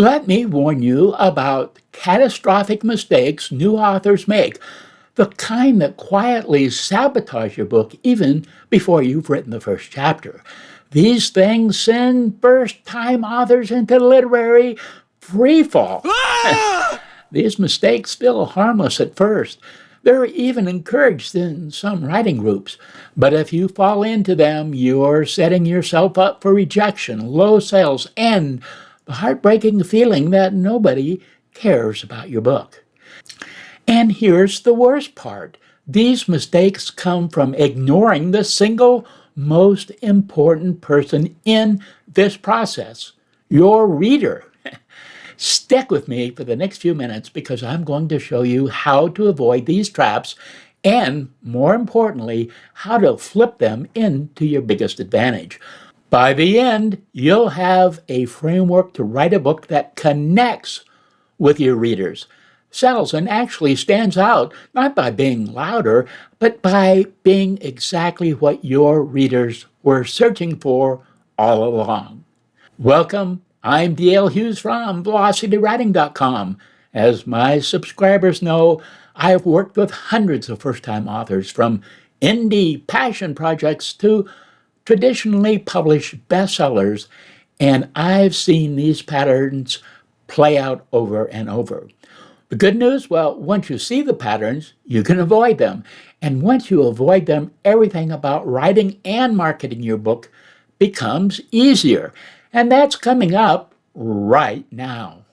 Let me warn you about catastrophic mistakes new authors make, the kind that quietly sabotage your book even before you've written the first chapter. These things send first-time authors into literary freefall. These mistakes feel harmless at first. They're even encouraged in some writing groups. But if you fall into them, you're setting yourself up for rejection, low sales, and the heartbreaking feeling that nobody cares about your book. And here's the worst part. These mistakes come from ignoring the single most important person in this process, your reader. Stick with me for the next few minutes because I'm going to show you how to avoid these traps and, more importantly, how to flip them into your biggest advantage. By the end, you'll have a framework to write a book that connects with your readers, sells, and actually stands out, not by being louder, but by being exactly what your readers were searching for all along. Welcome. I'm D.L. Hughes from VelocityWriting.com. As my subscribers know, I've worked with hundreds of first-time authors, from indie passion projects to traditionally published bestsellers, and I've seen these patterns play out over and over. The good news, well, once you see the patterns, you can avoid them. And once you avoid them, everything about writing and marketing your book becomes easier. And that's coming up right now.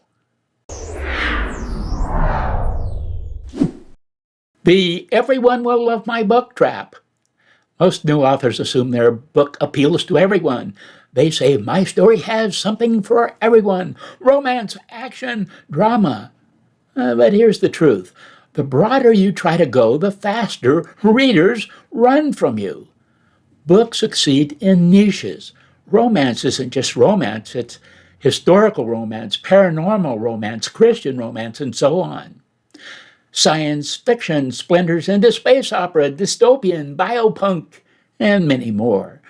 The everyone will love my book trap. Most new authors assume their book appeals to everyone. They say, my story has something for everyone: romance, action, drama. But here's the truth. The broader you try to go, the faster readers run from you. Books succeed in niches. Romance isn't just romance. It's historical romance, paranormal romance, Christian romance, and so on. Science fiction splinters into space opera, dystopian, biopunk, and many more.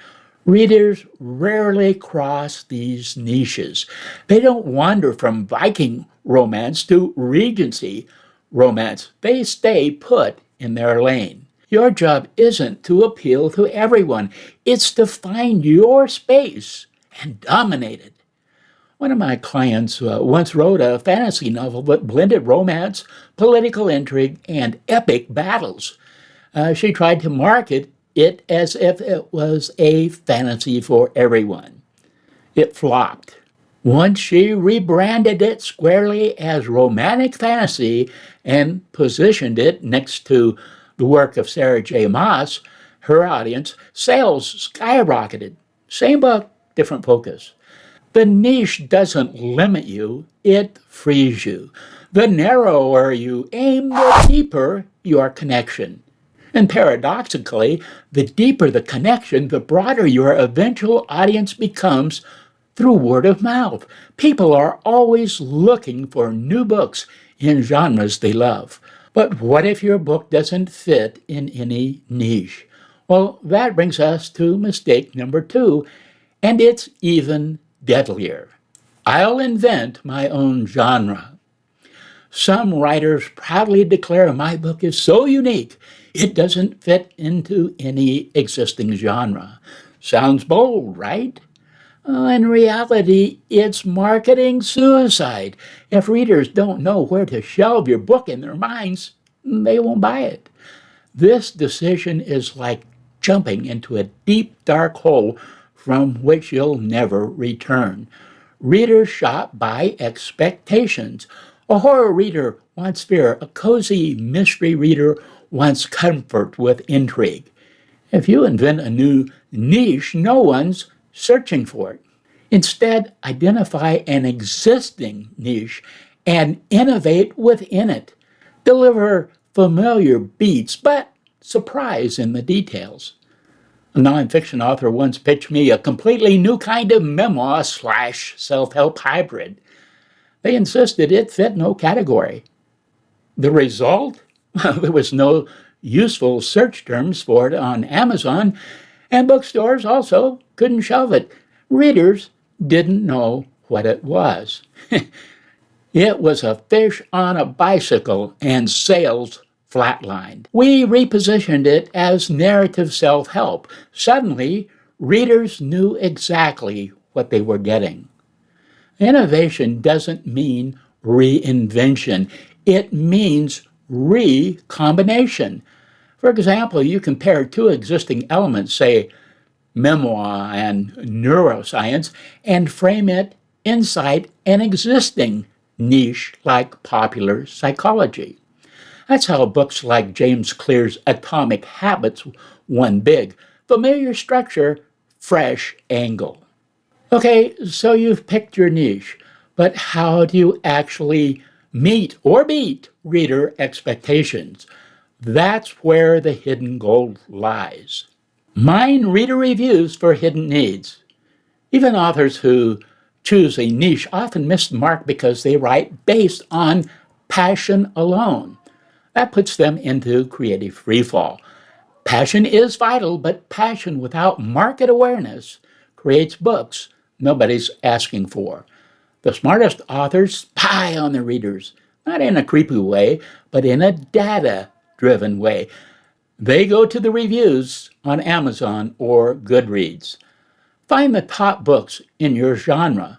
Readers rarely cross these niches. They don't wander from Viking romance to Regency romance. They stay put in their lane. Your job isn't to appeal to everyone. It's to find your space and dominate it. One of my clients once wrote a fantasy novel that blended romance, political intrigue, and epic battles. She tried to market it as if it was a fantasy for everyone. It flopped. Once she rebranded it squarely as romantic fantasy and positioned it next to the work of Sarah J. Maas, her audience, sales skyrocketed. Same book, different focus. The niche doesn't limit you, it frees you. The narrower you aim, the deeper your connection. And paradoxically, the deeper the connection, the broader your eventual audience becomes through word of mouth. People are always looking for new books in genres they love. But what if your book doesn't fit in any niche? Well, that brings us to mistake number 2, and it's even deadlier. I'll invent my own genre. Some writers proudly declare my book is so unique, it doesn't fit into any existing genre. Sounds bold, right? In reality, it's marketing suicide. If readers don't know where to shelve your book in their minds, they won't buy it. This decision is like jumping into a deep, dark hole from which you'll never return. Readers shop by expectations. A horror reader wants fear. A cozy mystery reader wants comfort with intrigue. If you invent a new niche, no one's searching for it. Instead, identify an existing niche and innovate within it. Deliver familiar beats, but surprise in the details. A nonfiction author once pitched me a completely new kind of memoir / self-help hybrid. They insisted it fit no category. The result? There was no useful search terms for it on Amazon, and bookstores also couldn't shelve it. Readers didn't know what it was. It was a fish on a bicycle and sales flatlined. We repositioned it as narrative self-help. Suddenly, readers knew exactly what they were getting. Innovation doesn't mean reinvention. It means recombination. For example, you compare two existing elements, say memoir and neuroscience, and frame it inside an existing niche like popular psychology. That's how books like James Clear's Atomic Habits won big. Familiar structure, fresh angle. Okay, so you've picked your niche, but how do you actually meet or beat reader expectations? That's where the hidden gold lies. Mine reader reviews for hidden needs. Even authors who choose a niche often miss the mark because they write based on passion alone. That puts them into creative freefall. Passion is vital, but passion without market awareness creates books nobody's asking for. The smartest authors spy on their readers, not in a creepy way, but in a data-driven way. They go to the reviews on Amazon or Goodreads. Find the top books in your genre.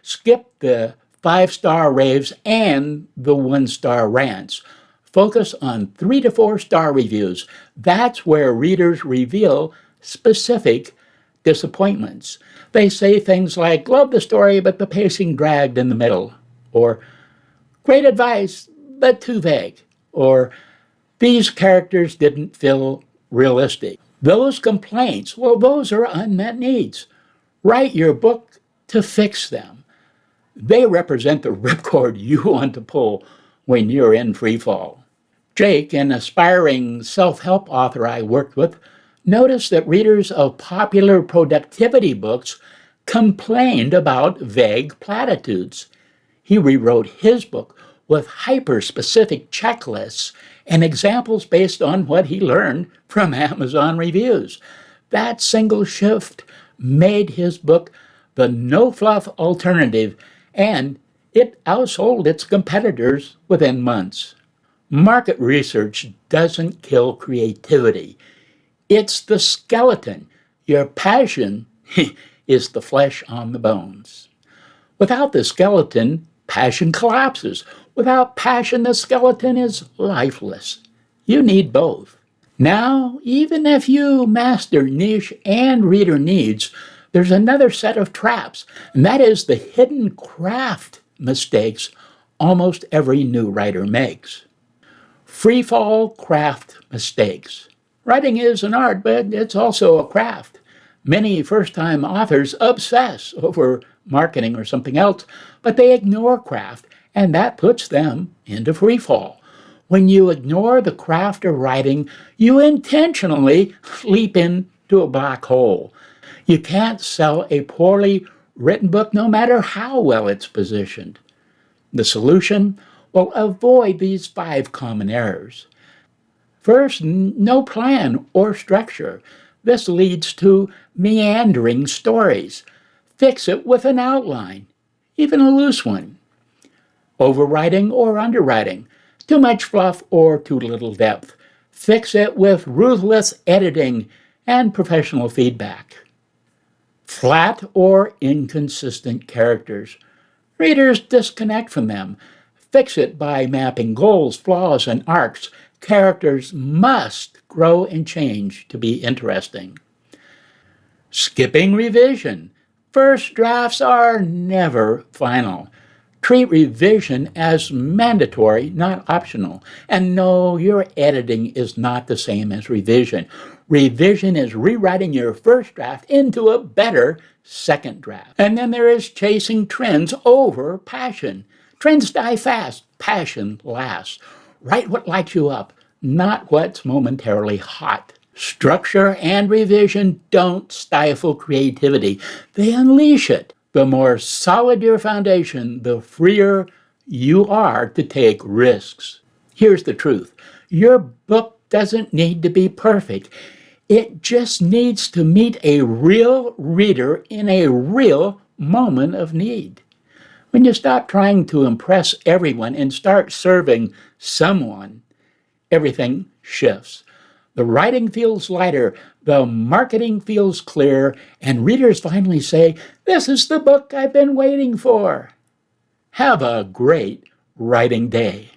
Skip the 5-star raves and the 1-star rants. Focus on 3 to 4-star reviews. That's where readers reveal specific disappointments. They say things like, love the story, but the pacing dragged in the middle. Or, great advice, but too vague. Or, these characters didn't feel realistic. Those complaints, well, those are unmet needs. Write your book to fix them. They represent the ripcord you want to pull when you're in freefall. Jake, an aspiring self-help author I worked with, noticed that readers of popular productivity books complained about vague platitudes. He rewrote his book with hyper-specific checklists and examples based on what he learned from Amazon reviews. That single shift made his book the no-fluff alternative, and it outsold its competitors within months. Market research doesn't kill creativity. It's the skeleton. Your passion is the flesh on the bones. Without the skeleton, passion collapses. Without passion, the skeleton is lifeless. You need both. Now, even if you master niche and reader needs, there's another set of traps, and that is the hidden craft mistakes almost every new writer makes. Freefall craft mistakes. Writing is an art, but it's also a craft. Many first-time authors obsess over marketing or something else, but they ignore craft, and that puts them into freefall. When you ignore the craft of writing, you intentionally leap into a black hole. You can't sell a poorly written book no matter how well it's positioned. The solution? Well, avoid these 5 common errors. First, no plan or structure. This leads to meandering stories. Fix it with an outline, even a loose one. Overwriting or underwriting. Too much fluff or too little depth. Fix it with ruthless editing and professional feedback. Flat or inconsistent characters. Readers disconnect from them. Fix it by mapping goals, flaws, and arcs. Characters must grow and change to be interesting. Skipping revision. First drafts are never final. Treat revision as mandatory, not optional. And no, your editing is not the same as revision. Revision is rewriting your first draft into a better second draft. And then there is chasing trends over passion. Trends die fast, passion lasts. Write what lights you up, not what's momentarily hot. Structure and revision don't stifle creativity. They unleash it. The more solid your foundation, the freer you are to take risks. Here's the truth. Your book doesn't need to be perfect. It just needs to meet a real reader in a real moment of need. When you stop trying to impress everyone and start serving someone, everything shifts. The writing feels lighter, the marketing feels clear, and readers finally say, "This is the book I've been waiting for." Have a great writing day.